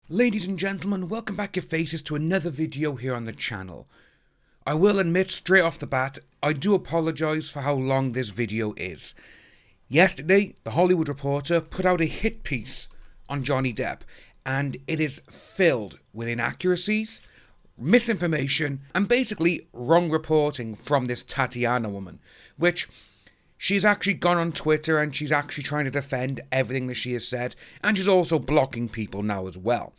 Ladies and gentlemen, welcome back your faces to another video here on the channel. I will admit straight off the bat, I do apologise for how long this video is. Yesterday, The Hollywood Reporter put out a hit piece on Johnny Depp, and it is filled with inaccuracies, misinformation, and basically wrong reporting from this Tatiana woman, which she's actually gone on Twitter and she's actually trying to defend everything that she has said, and she's also blocking people now as well.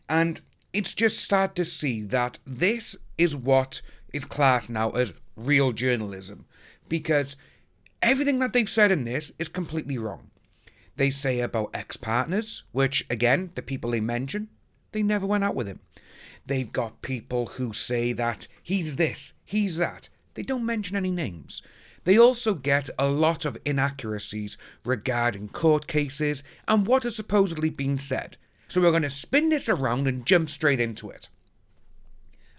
And it's just sad to see that this is what is classed now as real journalism, because everything that they've said in this is completely wrong. They say about ex-partners, which again, the people they mention, they never went out with him. They've got people who say that he's this, he's that. They don't mention any names. They also get a lot of inaccuracies regarding court cases and what has supposedly been said. So we're going to spin this around and jump straight into it.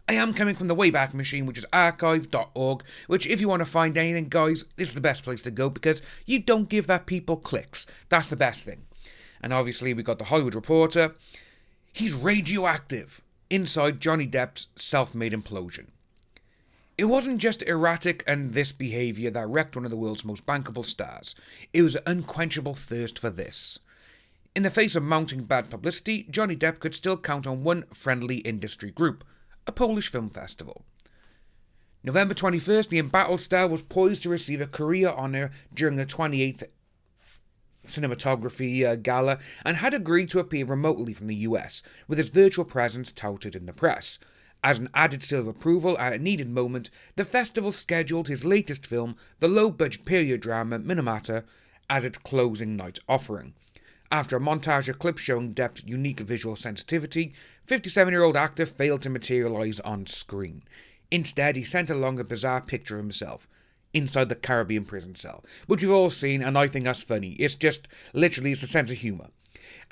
I am coming from the Wayback Machine, which is archive.org, which if you want to find anything, guys, this is the best place to go because you don't give that people clicks. That's the best thing. And obviously we got the Hollywood Reporter. He's radioactive inside Johnny Depp's self-made implosion. It wasn't just erratic and this behaviour that wrecked one of the world's most bankable stars. It was an unquenchable thirst for this. In the face of mounting bad publicity, Johnny Depp could still count on one friendly industry group, a Polish film festival. November 21st, the embattled star was poised to receive a career honour during the 28th Cinematography Gala and had agreed to appear remotely from the US, with his virtual presence touted in the press. As an added seal of approval at a needed moment, the festival scheduled his latest film, the low-budget period drama Minamata, as its closing night offering. After a montage of clips showing Depp's unique visual sensitivity, 57-year-old actor failed to materialise on screen. Instead, he sent along a bizarre picture of himself inside the Caribbean prison cell, which we've all seen, and I think that's funny. It's just, literally, it's the sense of humour.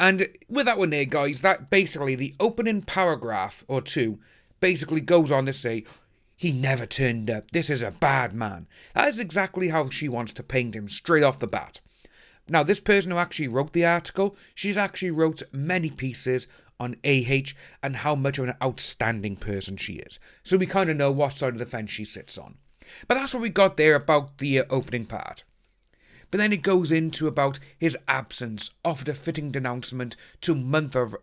And with that one there, guys, that basically, the opening paragraph or two basically goes on to say, he never turned up, this is a bad man. That is exactly how she wants to paint him straight off the bat. Now, this person who actually wrote the article, she's actually wrote many pieces on AH and how much of an outstanding person she is. So we kind of know what side of the fence she sits on. But that's what we got there about the opening part. But then it goes into about his absence offered a fitting denouncement to a month of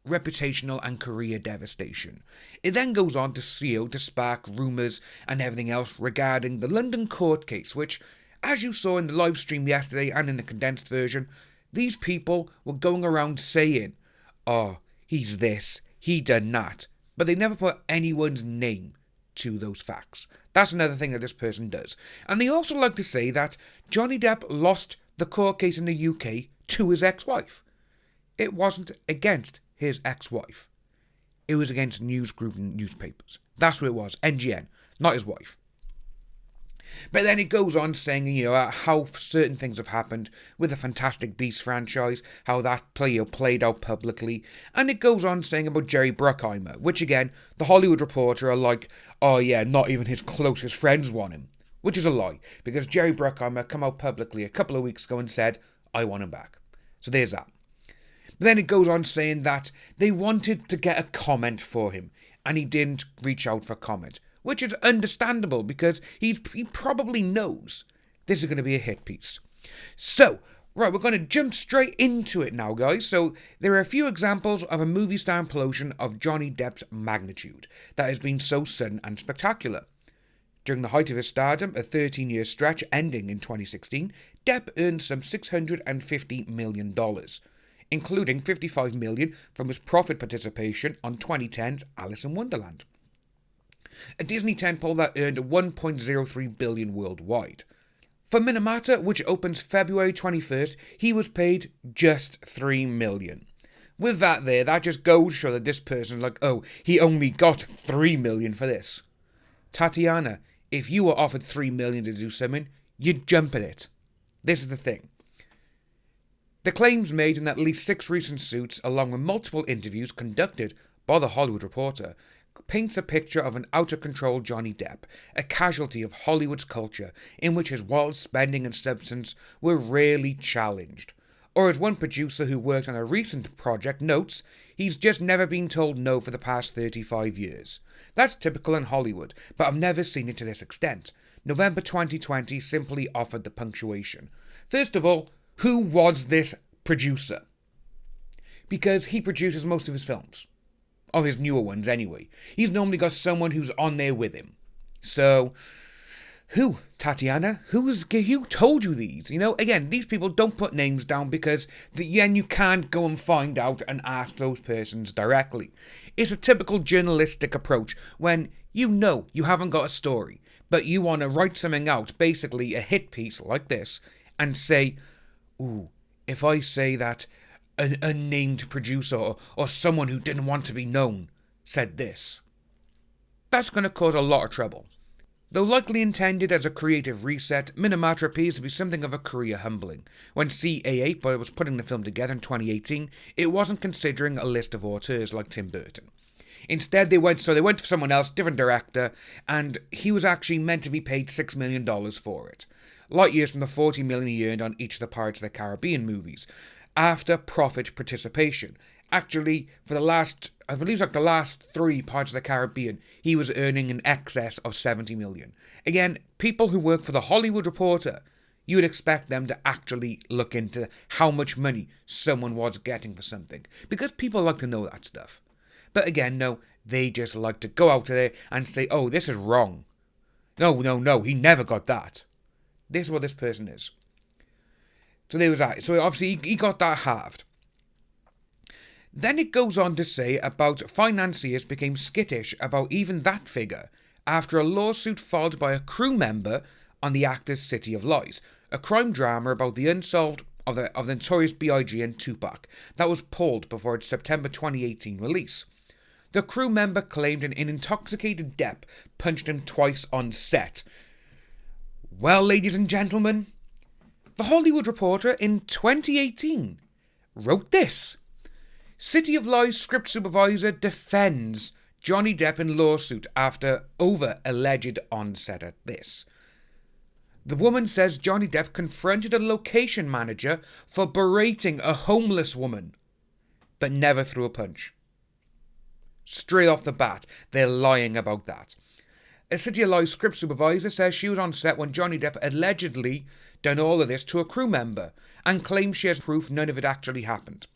reputational and career devastation. It then goes on to spark rumours and everything else regarding the London court case, which, as you saw in the live stream yesterday and in the condensed version, these people were going around saying, oh, he's this, he done that, but they never put anyone's name to those facts. That's another thing that this person does. And they also like to say that Johnny Depp lost the court case in the UK to his ex-wife. It wasn't against his ex-wife. It was against news group and newspapers. That's what it was, NGN, not his wife. But then it goes on saying, how certain things have happened with the Fantastic Beasts franchise, how that played out publicly, and it goes on saying about Jerry Bruckheimer, which again, the Hollywood Reporter are like, oh yeah, not even his closest friends want him, which is a lie, because Jerry Bruckheimer came out publicly a couple of weeks ago and said, I want him back. So there's that. But then it goes on saying that they wanted to get a comment for him, and he didn't reach out for comment, which is understandable because he probably knows this is going to be a hit piece. So, right, we're going to jump straight into it now, guys. So, there are a few examples of a movie star implosion of Johnny Depp's magnitude that has been so sudden and spectacular. During the height of his stardom, a 13-year stretch ending in 2016, Depp earned some $650 million. Including $55 million from his profit participation on 2010's Alice in Wonderland, a Disney tentpole that earned $1.03 billion worldwide. For Minamata, which opens February 21st, he was paid just $3 million. With that there, that just goes to show that this person's like, oh, he only got $3 million for this. Tatiana, if you were offered $3 million to do something, you'd jump at it. This is the thing. The claims made in at least 6 recent suits, along with multiple interviews conducted by the Hollywood Reporter, paints a picture of an out-of-control Johnny Depp, a casualty of Hollywood's culture in which his wild spending and substance were rarely challenged. Or as one producer who worked on a recent project notes, he's just never been told no for the past 35 years. That's typical in Hollywood, but I've never seen it to this extent. November 2020 simply offered the punctuation. First of all, who was this producer? Because he produces most of his films. Of his newer ones, anyway. He's normally got someone who's on there with him. So, who, Tatiana? Who told you these? Again, these people don't put names down because then you can't go and find out and ask those persons directly. It's a typical journalistic approach when you haven't got a story, but you want to write something out, basically a hit piece like this, and say, ooh, if I say that an unnamed producer or someone who didn't want to be known said this, that's going to cause a lot of trouble. Though likely intended as a creative reset, Minamata appears to be something of a career humbling. When CA8 was putting the film together in 2018, it wasn't considering a list of auteurs like Tim Burton. Instead, they went for someone else, different director, and he was actually meant to be paid $6 million for it. Light years from the $40 million he earned on each of the Pirates of the Caribbean movies, after profit participation. Actually, for the last 3 Pirates of the Caribbean, he was earning in excess of $70 million. Again, people who work for the Hollywood Reporter, you would expect them to actually look into how much money someone was getting for something, because people like to know that stuff. But again, no, they just like to go out there and say, oh, this is wrong. No, he never got that. This is what this person is. So there was that. So obviously he got that halved. Then it goes on to say about financiers became skittish about even that figure after a lawsuit filed by a crew member on the actor's City of Lies, a crime drama about the unsolved of the notorious B.I.G. and Tupac that was pulled before its September 2018 release. The crew member claimed an intoxicated Depp punched him twice on set. Well, ladies and gentlemen, The Hollywood Reporter in 2018 wrote this. City of Lies script supervisor defends Johnny Depp in lawsuit after alleged onset at this. The woman says Johnny Depp confronted a location manager for berating a homeless woman, but never threw a punch. Straight off the bat, they're lying about that. A City of Lies script supervisor says she was on set when Johnny Depp allegedly done all of this to a crew member and claims she has proof none of it actually happened.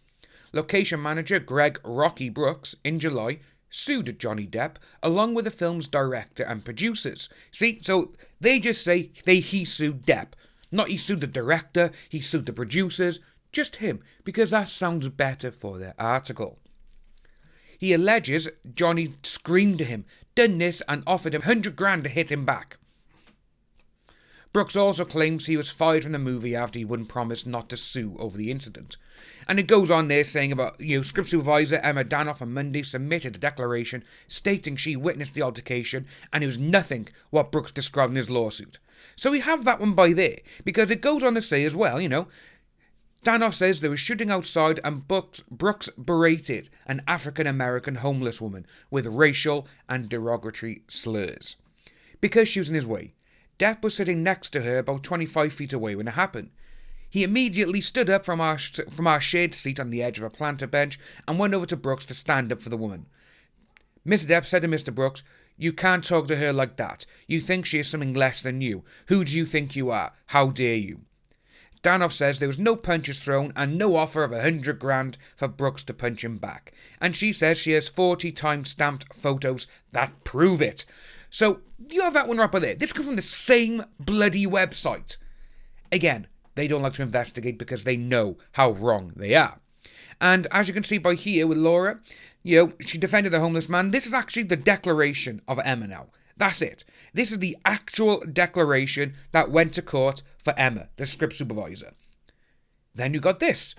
Location manager Greg Rocky Brooks, in July, sued Johnny Depp along with the film's director and producers. See, so they just say he sued Depp. Not he sued the director, he sued the producers, just him, because that sounds better for their article. He alleges Johnny screamed to him, done this, and offered him $100,000 to hit him back. Brooks also claims he was fired from the movie after he wouldn't promise not to sue over the incident. And it goes on there saying about, script supervisor Emma Danoff on Monday submitted a declaration stating she witnessed the altercation and it was nothing what Brooks described in his lawsuit. So we have that one by there, because it goes on to say as well, Danoff says there was shooting outside and Brooks berated an African-American homeless woman with racial and derogatory slurs because she was in his way. Depp was sitting next to her about 25 feet away when it happened. He immediately stood up from our shared seat on the edge of a planter bench and went over to Brooks to stand up for the woman. Mr. Depp said to Mr. Brooks, "You can't talk to her like that. You think she is something less than you. Who do you think you are? How dare you?" Danoff says there was no punches thrown and no offer of $100,000 for Brooks to punch him back. And she says she has 40 time-stamped photos that prove it. So, you have that one right by there. This comes from the same bloody website. Again, they don't like to investigate because they know how wrong they are. And as you can see by here with Laura, she defended the homeless man. This is actually the declaration of Emma now. That's it. This is the actual declaration that went to court for Emma, the script supervisor. Then you got this.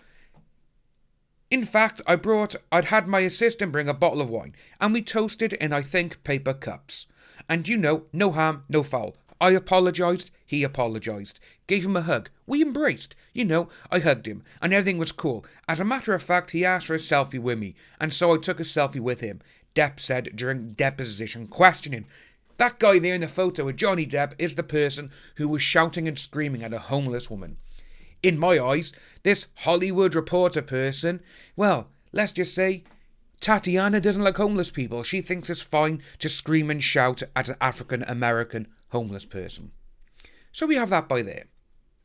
In fact, I'd had my assistant bring a bottle of wine, and we toasted in, I think, paper cups. And no harm, no foul. I apologised, he apologised. Gave him a hug. We embraced. I hugged him, and everything was cool. As a matter of fact, he asked for a selfie with me, and so I took a selfie with him, Depp said during deposition questioning. That guy there in the photo with Johnny Depp is the person who was shouting and screaming at a homeless woman. in my eyes, this Hollywood Reporter person, well, let's just say, Tatiana doesn't like homeless people. She thinks it's fine to scream and shout at an African-American homeless person. So we have that by there.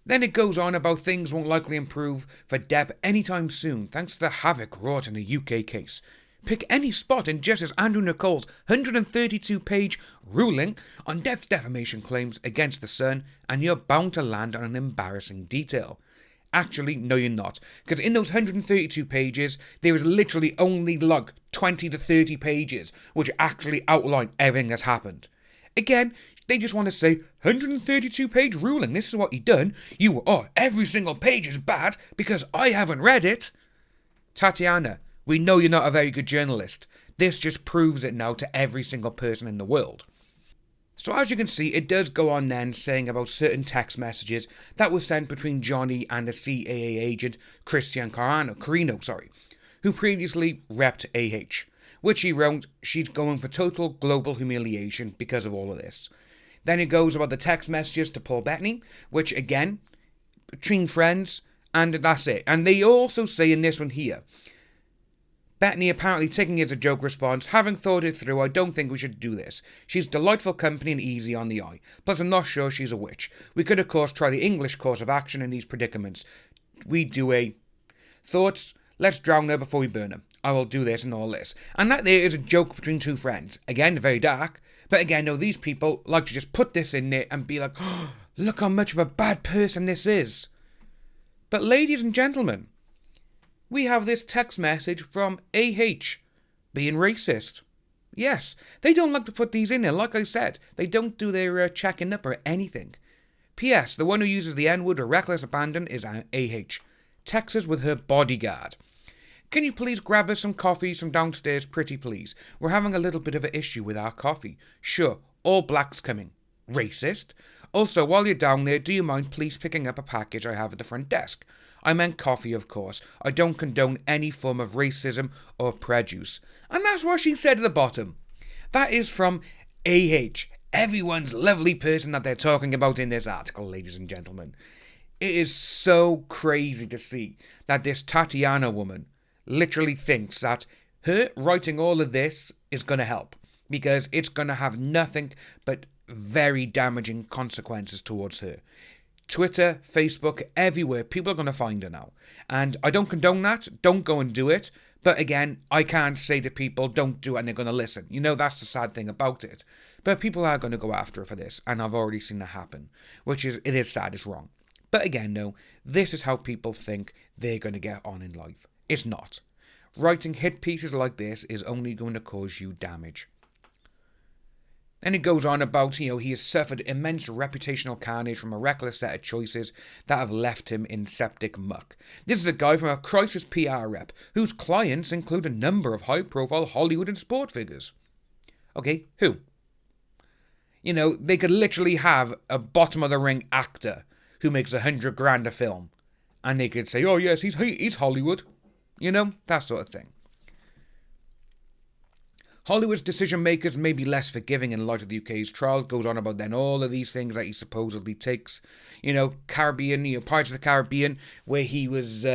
Then it goes on about things won't likely improve for Depp anytime soon, thanks to the havoc wrought in the UK case. Pick any spot in Justice Andrew Nicole's 132-page ruling on Depp's defamation claims against The Sun, and you're bound to land on an embarrassing detail. Actually, no you're not, because in those 132 pages, there is literally only like 20 to 30 pages which actually outline everything that's happened. Again, they just want to say, 132-page ruling, this is what he done. Every single page is bad because I haven't read it. Tatiana, we know you're not a very good journalist. This just proves it now to every single person in the world. So as you can see, it does go on then saying about certain text messages that were sent between Johnny and the CAA agent Christian Carino, who previously repped AH, which he wrote, she's going for total global humiliation because of all of this. Then it goes about the text messages to Paul Bettany, which again, between friends, and that's it. And they also say in this one here, Bettany apparently taking it as a joke response, having thought it through, I don't think we should do this. She's delightful company and easy on the eye. Plus I'm not sure she's a witch. We could of course try the English course of action in these predicaments. We do a thoughts, let's drown her before we burn her. I will do this and all this. And that there is a joke between two friends. Again, very dark. But again, no, these people like to just put this in there and be like, oh, look how much of a bad person this is. But ladies and gentlemen, we have this text message from AH being racist. Yes, they don't like to put these in there. Like I said, they don't do their checking up or anything. P.S. The one who uses the N-word or reckless abandon is AH. Texas with her bodyguard. Can you please grab us some coffee from downstairs, pretty please? We're having a little bit of an issue with our coffee. Sure, all blacks coming. Racist? Also, while you're down there, do you mind please picking up a package I have at the front desk? I meant coffee, of course. I don't condone any form of racism or prejudice. And that's what she said at the bottom. That is from AH, everyone's lovely person that they're talking about in this article, ladies and gentlemen. It is so crazy to see that this Tatiana woman literally thinks that her writing all of this is going to help, because it's going to have nothing but very damaging consequences towards her. Twitter, Facebook, everywhere, people are going to find her now. And I don't condone that, don't go and do it. But again, I can't say to people, don't do it and they're going to listen. You know, that's the sad thing about it. But people are going to go after her for this, and I've already seen that happen. It is sad, it's wrong. But again, no, this is how people think they're going to get on in life. It's not. Writing hit pieces like this is only going to cause you damage. Then it goes on about, he has suffered immense reputational carnage from a reckless set of choices that have left him in septic muck. This is a guy from a crisis PR rep, whose clients include a number of high-profile Hollywood and sport figures. Okay, who? They could literally have a bottom-of-the-ring actor who makes $100,000 a film, and they could say, oh yes, he's Hollywood. That sort of thing. Hollywood's decision makers may be less forgiving in light of the UK's trial. Goes on about then all of these things that he supposedly takes. Caribbean, Pirates of the Caribbean, where he was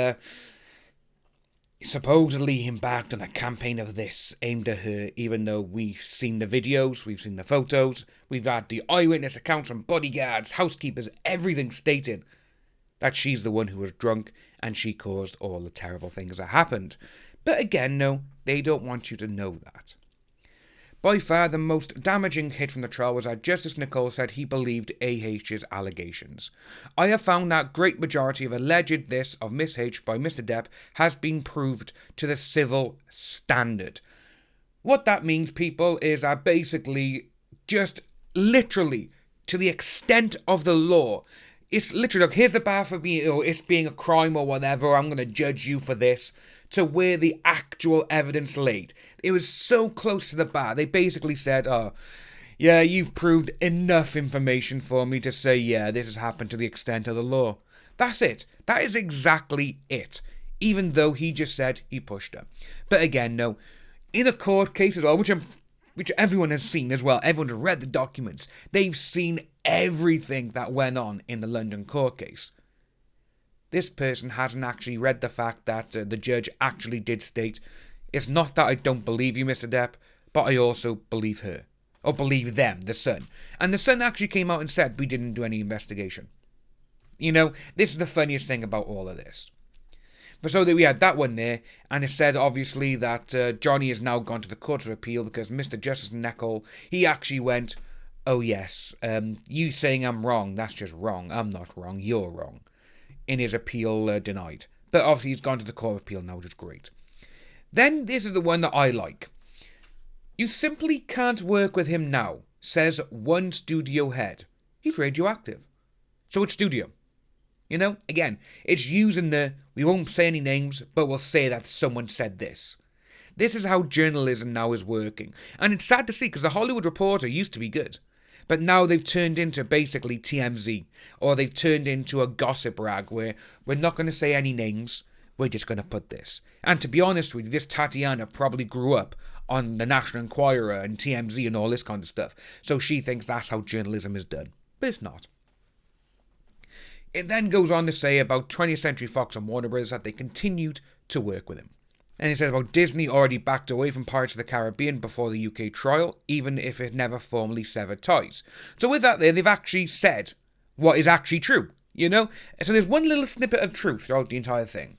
supposedly embarked on a campaign of this aimed at her, even though we've seen the videos, we've seen the photos, we've had the eyewitness accounts from bodyguards, housekeepers, everything stating that she's the one who was drunk and she caused all the terrible things that happened. But again, no, they don't want you to know that. By far, the most damaging hit from the trial was that Justice Nicole said he believed AH's allegations. I have found that great majority of alleged this of Miss H by Mr. Depp has been proved to the civil standard. What that means, people, is that basically just literally to the extent of the law. It's literally like, here's the bar for it's being a crime or whatever, I'm going to judge you for this, to where the actual evidence laid. It was so close to the bar. They basically said, oh, yeah, you've proved enough information for me to say, yeah, this has happened to the extent of the law. That's it. That is exactly it. Even though he just said he pushed her. But again, no, in a court case as well, which everyone has seen as well, everyone's read the documents, they've seen everything that went on in the London court case. this person hasn't actually read the fact that the judge actually did state, it's not that I don't believe you, Mr. Depp, but I also believe her. Or believe them, the Sun. And the Sun actually came out and said we didn't do any investigation. This is the funniest thing about all of this. But so that we had that one there, and it said obviously that Johnny has now gone to the Court of Appeal because Mr. Justice Neckel, he actually went, oh yes, you saying I'm wrong, that's just wrong. I'm not wrong, you're wrong. In his appeal denied. But obviously he's gone to the Court of Appeal now, which is great. Then this is the one that I like. You simply can't work with him now, says one studio head. He's radioactive. So which studio? Again, it's using we won't say any names, but we'll say that someone said this. This is how journalism now is working. And it's sad to see, because the Hollywood Reporter used to be good. But now they've turned into basically TMZ, or they've turned into a gossip rag where we're not going to say any names, we're just going to put this. And to be honest with you, this Tatiana probably grew up on the National Enquirer and TMZ and all this kind of stuff. So she thinks that's how journalism is done. But it's not. It then goes on to say about 20th Century Fox and Warner Bros. That they continued to work with him. And he said about Disney already backed away from Pirates of the Caribbean before the UK trial, even if it never formally severed ties. So with that there, they've actually said what is actually true, So there's one little snippet of truth throughout the entire thing.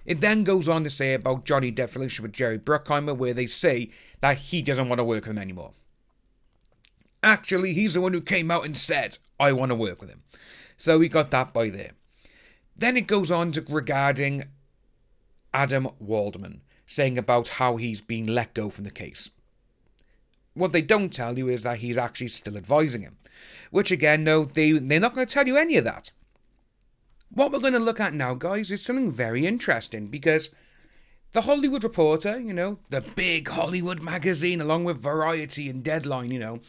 It then goes on to say about Johnny Depp's relationship with Jerry Bruckheimer, where they say that he doesn't want to work with him anymore. Actually, he's the one who came out and said, I want to work with him. So we got that by there. Then it goes on to regarding Adam Waldman, saying about how he's been let go from the case. What they don't tell you is that he's actually still advising him. Which again, no, they're not going to tell you any of that. What we're going to look at now, guys, is something very interesting, because the Hollywood Reporter, the big Hollywood magazine, along with Variety and Deadline,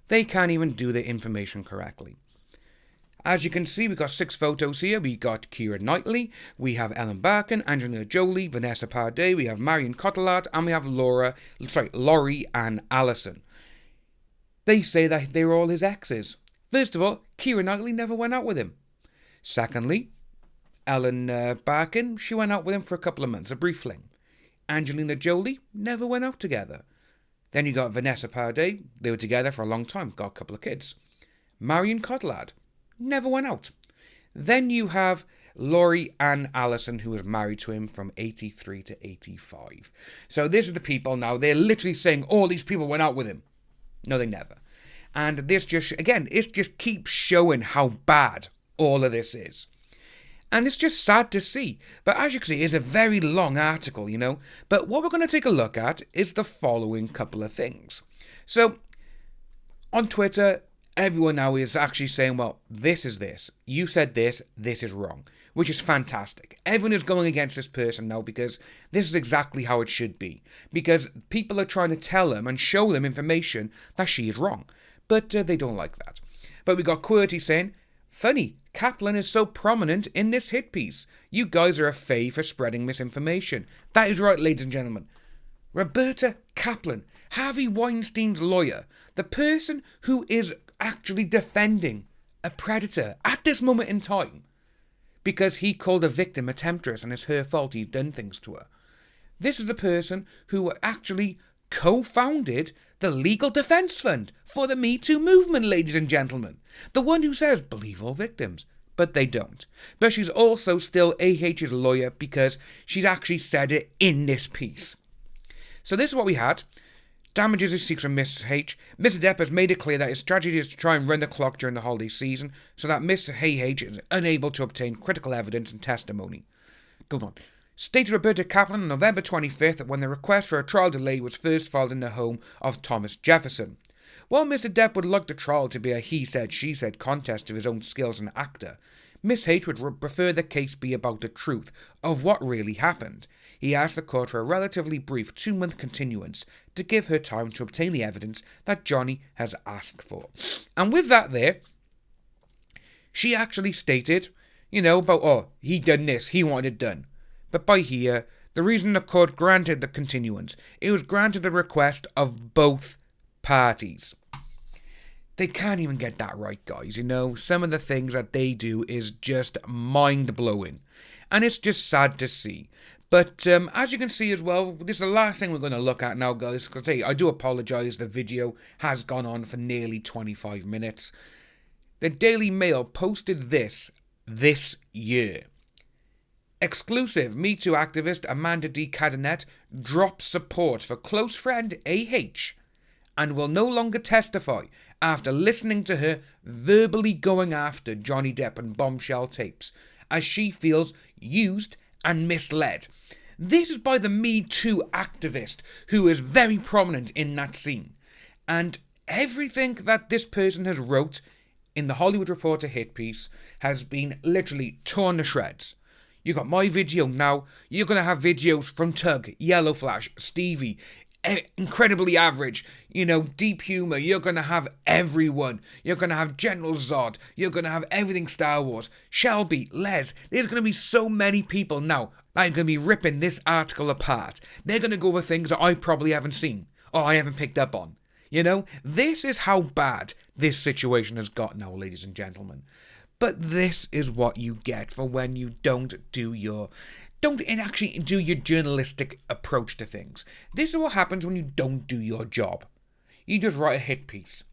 they can't even do their information correctly. As you can see, we've got 6 photos here. We got Keira Knightley, we have Ellen Barkin, Angelina Jolie, Vanessa Paradis, we have Marion Cotillard, and we have Laurie Ann Allison. They say that they were all his exes. First of all, Keira Knightley never went out with him. Secondly, Ellen Barkin, she went out with him for a couple of months, a brief fling. Angelina Jolie never went out together. Then you got Vanessa Paradis, they were together for a long time, got a couple of kids. Marion Cotillard never went out. Then you have Laurie Ann Allison, who was married to him from 83 to 85. So this is the people now, they're literally saying all these people went out with him. No, they never. And this it just keeps showing how bad all of this is. And it's just sad to see. But as you can see, it's a very long article, But what we're going to take a look at is the following couple of things. So, on Twitter, everyone now is actually saying, well, this is this. You said this is wrong. Which is fantastic. Everyone is going against this person now because this is exactly how it should be. Because people are trying to tell them and show them information that she is wrong. But they don't like that. But we got QWERTY saying, funny, Kaplan is so prominent in this hit piece. You guys are a fave for spreading misinformation. That is right, ladies and gentlemen. Roberta Kaplan, Harvey Weinstein's lawyer, the person who is actually defending a predator at this moment in time, because he called a victim a temptress and it's her fault he's done things to her. This is the person who actually co-founded the Legal Defense Fund for the Me Too movement, ladies and gentlemen. The one who says, believe all victims. But they don't. But she's also still AH's lawyer because she's actually said it in this piece. So this is what we had. Damages he seeks from Miss H. Mr. Depp has made it clear that his strategy is to try and run the clock during the holiday season so that Miss H is unable to obtain critical evidence and testimony. Go on. Stated Roberta Kaplan on November 25th when the request for a trial delay was first filed in the home of Thomas Jefferson. While Mr. Depp would like the trial to be a he-said-she-said contest of his own skills as an actor, Miss H would prefer the case be about the truth of what really happened. He asked the court for a relatively brief 2-month continuance to give her time to obtain the evidence that Johnny has asked for. And with that there, she actually stated, about, he done this, he wanted it done. But by here, the reason the court granted the continuance, it was granted the request of both parties. They can't even get that right, guys. You know, some of the things that they do is just mind-blowing. And it's just sad to see. But as you can see as well, this is the last thing we're going to look at now, guys. Because I do apologise, the video has gone on for nearly 25 minutes. The Daily Mail posted this year. Exclusive Me Too activist Amanda D. Cadenet drops support for close friend AH and will no longer testify after listening to her verbally going after Johnny Depp and bombshell tapes, as she feels used and misled. This is by the Me Too activist, who is very prominent in that scene. And everything that this person has wrote in the Hollywood Reporter hit piece has been literally torn to shreds. You got my video now, you're going to have videos from Tug, Yellow Flash, Stevie, Incredibly Average, Deep Humor. You're going to have everyone. You're going to have General Zod. You're going to have everything Star Wars. Shelby, Les. There's going to be so many people now that are going to be ripping this article apart. They're going to go over things that I probably haven't seen or I haven't picked up on. This is how bad this situation has got now, ladies and gentlemen. But this is what you get for when you don't actually do your journalistic approach to things. This is what happens when you don't do your job. You just write a hit piece.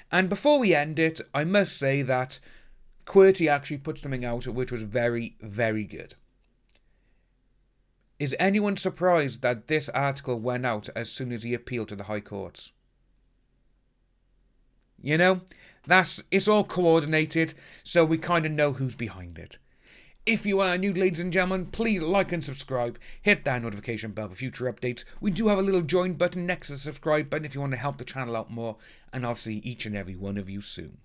And before we end it, I must say that QWERTY actually put something out which was very, very good. Is anyone surprised that this article went out as soon as he appealed to the High Courts? It's all coordinated, so we kind of know who's behind it. If you are new, ladies and gentlemen, please like and subscribe. Hit that notification bell for future updates. We do have a little join button next to the subscribe button if you want to help the channel out more, and I'll see each and every one of you soon.